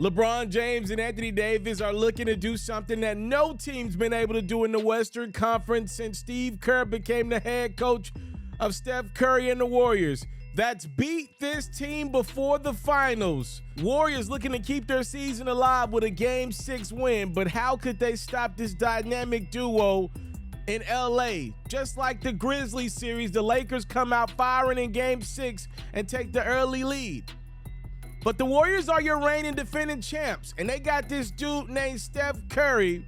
LeBron James and Anthony Davis are looking to do something that no team's been able to do in the Western Conference since Steve Kerr became the head coach of Steph Curry and the Warriors. That's beat this team before the finals. Warriors looking to keep their season alive with a Game 6 win, but how could they stop this dynamic duo in LA? Just like the Grizzlies series, the Lakers come out firing in Game 6 and take the early lead. But the Warriors are your reigning defending champs, and they got this dude named Steph Curry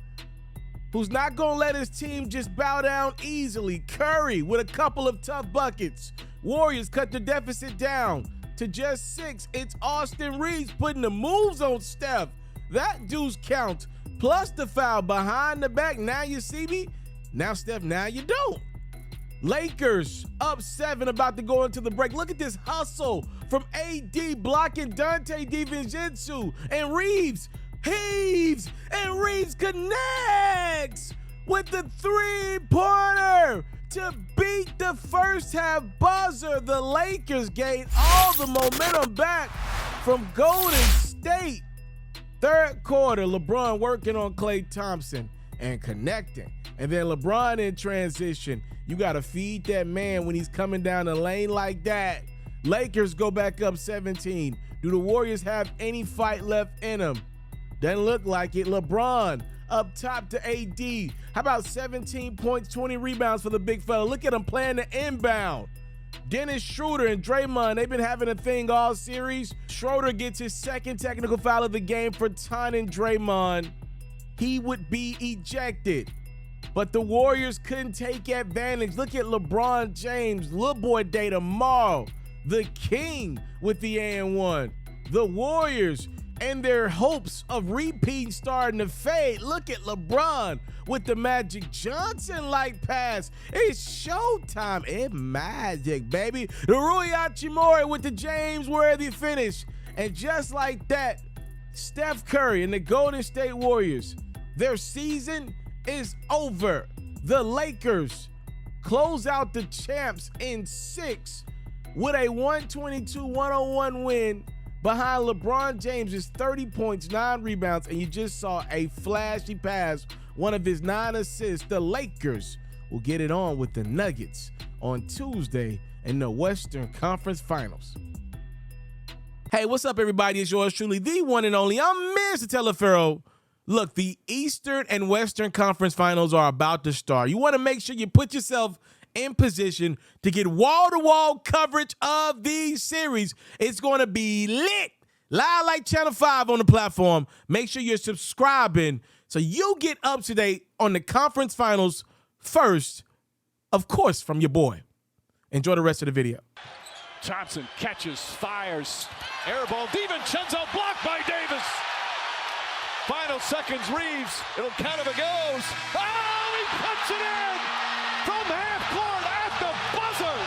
who's not going to let his team just bow down easily. Curry with a couple of tough buckets. Warriors cut the deficit down to just 6. It's Austin Reaves putting the moves on Steph. That dude's count, plus the foul behind the back. Now you see me? Now Steph, now you don't. Lakers up 7, about to go into the break. Look at this hustle from AD blocking Dante DiVincenzo, and Reaves heaves, and Reaves connects with the three-pointer to beat the first half buzzer. The Lakers gain all the momentum back from Golden State. Third quarter, LeBron working on Klay Thompson and connecting. And then LeBron in transition. You got to feed that man when he's coming down the lane like that. Lakers go back up 17. Do the Warriors have any fight left in them? Doesn't look like it. LeBron up top to AD. How about 17 points, 20 rebounds for the big fella? Look at him playing the inbound. Dennis Schroeder and Draymond, they've been having a thing all series. Schroeder gets his second technical foul of the game for taunting Draymond. He would be ejected. But the Warriors couldn't take advantage. Look at LeBron James, Lil Boy Day tomorrow. The king with the and-1. The Warriors and their hopes of repeat starting to fade. Look at LeBron with the Magic Johnson-like pass. It's showtime. It's magic, baby. The Rui Hachimura with the James-worthy finish. And just like that, Steph Curry and the Golden State Warriors, their season is over. The Lakers close out the champs in 6 with a 122-101 win behind LeBron James's 30 points, 9 rebounds, and you just saw a flashy pass, one of his 9 assists. The Lakers will get it on with the Nuggets on Tuesday in the Western Conference Finals. Hey, what's up, everybody? It's yours truly, the one and only. I'm Mr. FERRO. Look, the Eastern and Western Conference Finals are about to start. You want to make sure you put yourself in position to get wall-to-wall coverage of these series. It's going to be lit. Live like Channel 5 on the platform. Make sure you're subscribing so you get up to date on the conference finals first, of course, from your boy. Enjoy the rest of the video. Thompson catches, fires, air ball. DiVincenzo blocked by Davis. Final seconds, Reaves. It'll count if it goes. Oh, he puts it in from half court at the buzzer.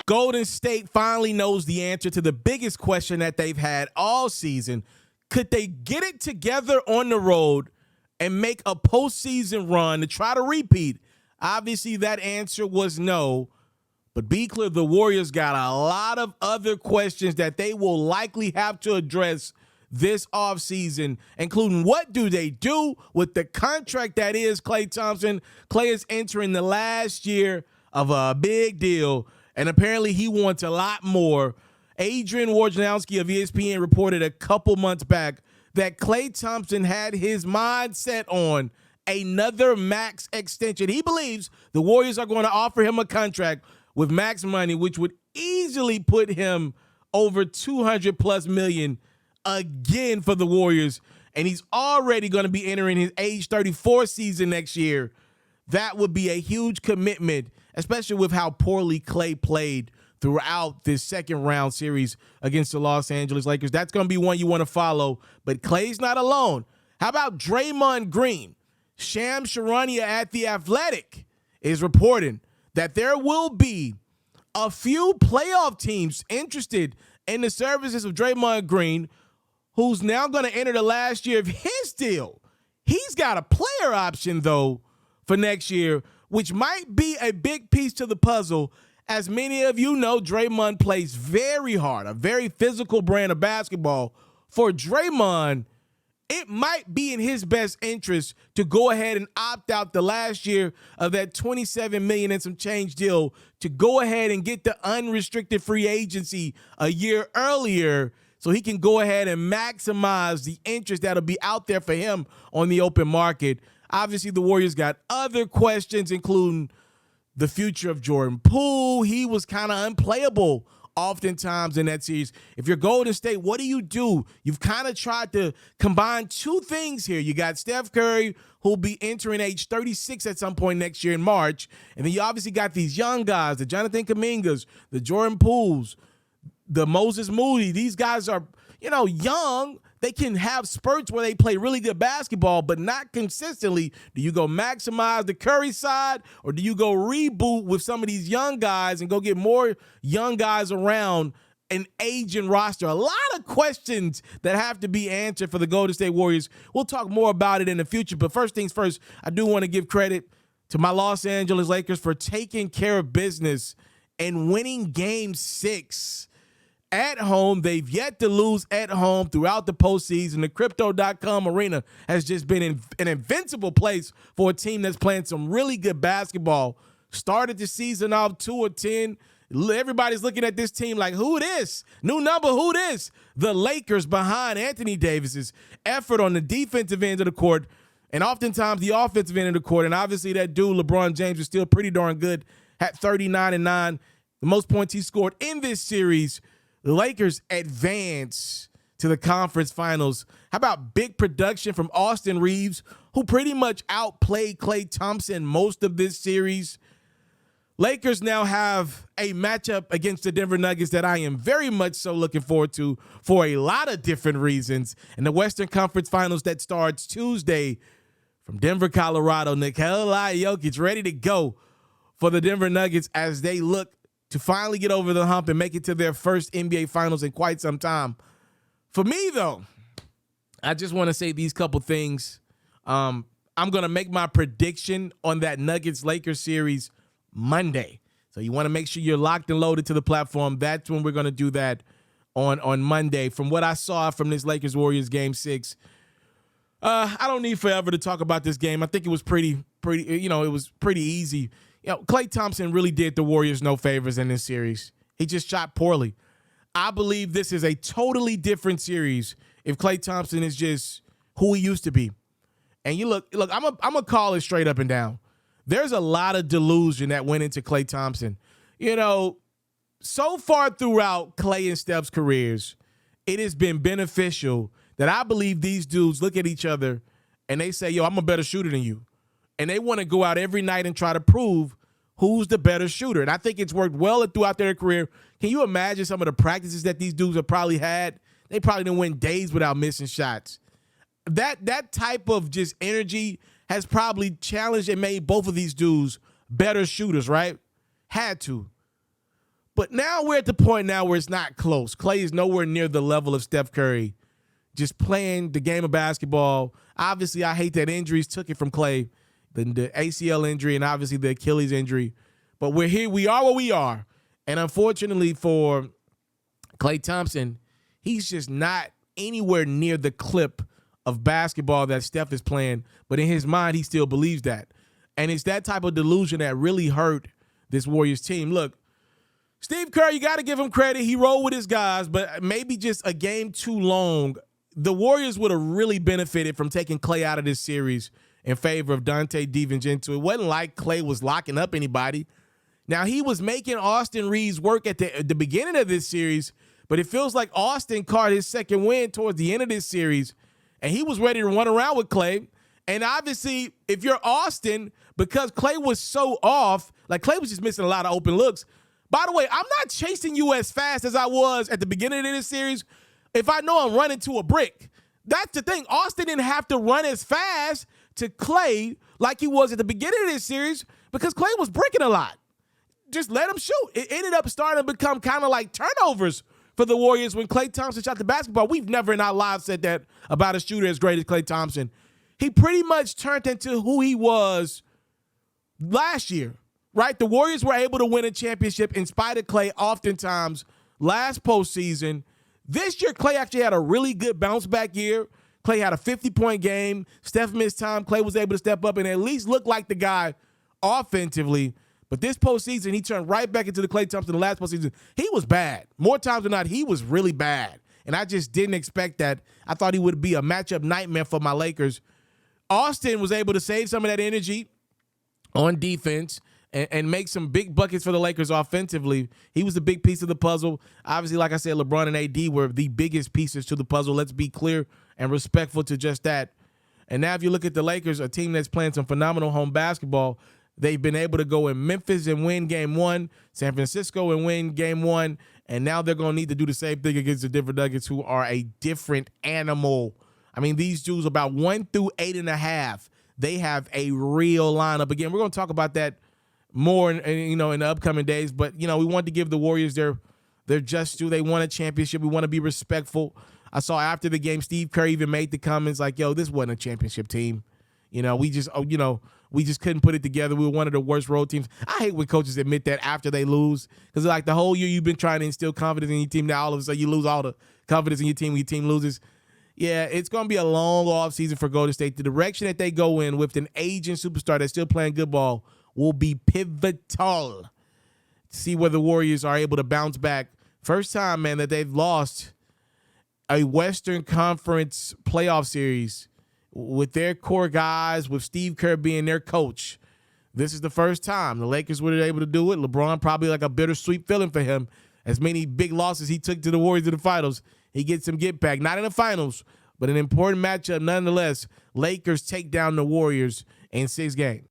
Golden State finally knows the answer to the biggest question that they've had all season. Could they get it together on the road and make a postseason run to try to repeat? Obviously, that answer was no. But be clear, the Warriors got a lot of other questions that they will likely have to address this offseason, including what do they do with the contract that is Klay Thompson. Klay is entering the last year of a big deal, and apparently he wants a lot more. Adrian Wojnarowski of ESPN reported a couple months back that Klay Thompson had his mind set on another max extension. He believes the Warriors are going to offer him a contract with max money, which would easily put him over $200+ million again for the Warriors. And he's already going to be entering his age 34 season next year. That would be a huge commitment, especially with how poorly Klay played throughout this second round series against the Los Angeles Lakers. That's going to be one you want to follow. But Klay's not alone. How about Draymond Green? Shams Charania at The Athletic is reporting that there will be a few playoff teams interested in the services of Draymond Green, who's now going to enter the last year of his deal. He's got a player option, though, for next year, which might be a big piece to the puzzle as many of you know, Draymond plays very hard, a very physical brand of basketball. For Draymond, it might be in his best interest to go ahead and opt out the last year of that $27 million and some change deal to go ahead and get the unrestricted free agency a year earlier so he can go ahead and maximize the interest that'll be out there for him on the open market. Obviously, the Warriors got other questions, including the future of Jordan Poole. He was kind of unplayable oftentimes in that series. If you're Golden State, what do? You've kind of tried to combine two things here. You got Steph Curry, who'll be entering age 36 at some point next year in March. And then you obviously got these young guys, the Jonathan Kumingas, the Jordan Pooles, the Moses Moody. These guys are, young. They can have spurts where they play really good basketball, but not consistently. Do you go maximize the Curry side, or do you go reboot with some of these young guys and go get more young guys around an aging roster? A lot of questions that have to be answered for the Golden State Warriors. We'll talk more about it in the future, but first things first, I do want to give credit to my Los Angeles Lakers for taking care of business and winning Game 6. At home. They've yet to lose at home throughout the postseason. The Crypto.com arena has just been an invincible place for a team that's playing some really good basketball. Started the season off 2-10. Everybody's looking at this team like, who this? New number, who this? The Lakers behind Anthony Davis's effort on the defensive end of the court and oftentimes the offensive end of the court. And obviously that dude, LeBron James, is still pretty darn good at 39-9. The most points he scored in this series. The Lakers advance to the conference finals. How about big production from Austin Reaves, who pretty much outplayed Klay Thompson most of this series? Lakers now have a matchup against the Denver Nuggets that I am very much so looking forward to for a lot of different reasons. In the Western Conference Finals that starts Tuesday from Denver, Colorado, Nikola Jokic ready to go for the Denver Nuggets as they look to finally get over the hump and make it to their first NBA Finals in quite some time. For me, though, I just want to say these couple things. I'm going to make my prediction on that Nuggets-Lakers series Monday. So you want to make sure you're locked and loaded to the platform. That's when we're going to do that on Monday. From what I saw from this Lakers-Warriors Game 6, I don't need forever to talk about this game. I think it was pretty, it was pretty easy. Klay Thompson really did the Warriors no favors in this series. He just shot poorly. I believe this is a totally different series if Klay Thompson is just who he used to be. And you look, I'm gonna call it straight up and down. There's a lot of delusion that went into Klay Thompson. So far throughout Klay and Steph's careers, it has been beneficial that I believe these dudes look at each other and they say, I'm a better shooter than you. And they want to go out every night and try to prove who's the better shooter. And I think it's worked well throughout their career. Can you imagine some of the practices that these dudes have probably had? They probably didn't win days without missing shots. That type of just energy has probably challenged and made both of these dudes better shooters, right? Had to. But now we're at the point now where it's not close. Klay is nowhere near the level of Steph Curry, just playing the game of basketball. Obviously, I hate that injuries took it from Klay. The ACL injury and obviously the Achilles injury. But we're here. We are what we are. And unfortunately for Klay Thompson, he's just not anywhere near the clip of basketball that Steph is playing. But in his mind, he still believes that. And it's that type of delusion that really hurt this Warriors team. Look, Steve Kerr, you got to give him credit. He rolled with his guys, but maybe just a game too long. The Warriors would have really benefited from taking Klay out of this series in favor of Dante DiVincenzo. It wasn't like Klay was locking up anybody. Now, he was making Austin Reaves work at the beginning of this series, but it feels like Austin caught his second win towards the end of this series, and he was ready to run around with Klay. And obviously, if you're Austin, because Klay was so off, like Klay was just missing a lot of open looks. By the way, I'm not chasing you as fast as I was at the beginning of this series if I know I'm running to a brick. That's the thing. Austin didn't have to run as fast to Klay like he was at the beginning of this series because Klay was bricking a lot. Just let him shoot. It ended up starting to become kind of like turnovers for the Warriors when Klay Thompson shot the basketball. We've never in our lives said that about a shooter as great as Klay Thompson. He pretty much turned into who he was last year right? The Warriors were able to win a championship in spite of Klay oftentimes last postseason. This year, Klay actually had a really good bounce-back year. Klay had a 50-point game. Steph missed time. Klay was able to step up and at least look like the guy offensively. But this postseason, he turned right back into the Klay Thompson the last postseason. He was bad. More times than not, he was really bad. And I just didn't expect that. I thought he would be a matchup nightmare for my Lakers. Austin was able to save some of that energy on defense and make some big buckets for the Lakers offensively. He was a big piece of the puzzle. Obviously, like I said, LeBron and AD were the biggest pieces to the puzzle. Let's be clear and respectful to just that. And now if you look at the Lakers, a team that's playing some phenomenal home basketball, they've been able to go in Memphis and win game one, San Francisco and win game one, and now they're going to need to do the same thing against the Denver Nuggets, who are a different animal. I mean, these dudes about 1 through 8.5, they have a real lineup. Again, we're going to talk about that more in the upcoming days, but we want to give the Warriors their just due. They won a championship. We want to be respectful. I saw after the game, Steve Kerr even made the comments like, "Yo, this wasn't a championship team. We just couldn't put it together. We were one of the worst road teams." I hate when coaches admit that after they lose, because like the whole year you've been trying to instill confidence in your team. Now all of a sudden you lose all the confidence in your team when your team loses. Yeah, it's going to be a long offseason for Golden State. The direction that they go in with an aging superstar that's still playing good ball will be pivotal. See whether the Warriors are able to bounce back. First time, man, that they've lost a Western Conference playoff series with their core guys, with Steve Kerr being their coach. This is the first time the Lakers were able to do it. LeBron probably like a bittersweet feeling for him. As many big losses he took to the Warriors in the finals, he gets some get back. Not in the finals, but an important matchup nonetheless. Lakers take down the Warriors in 6 games.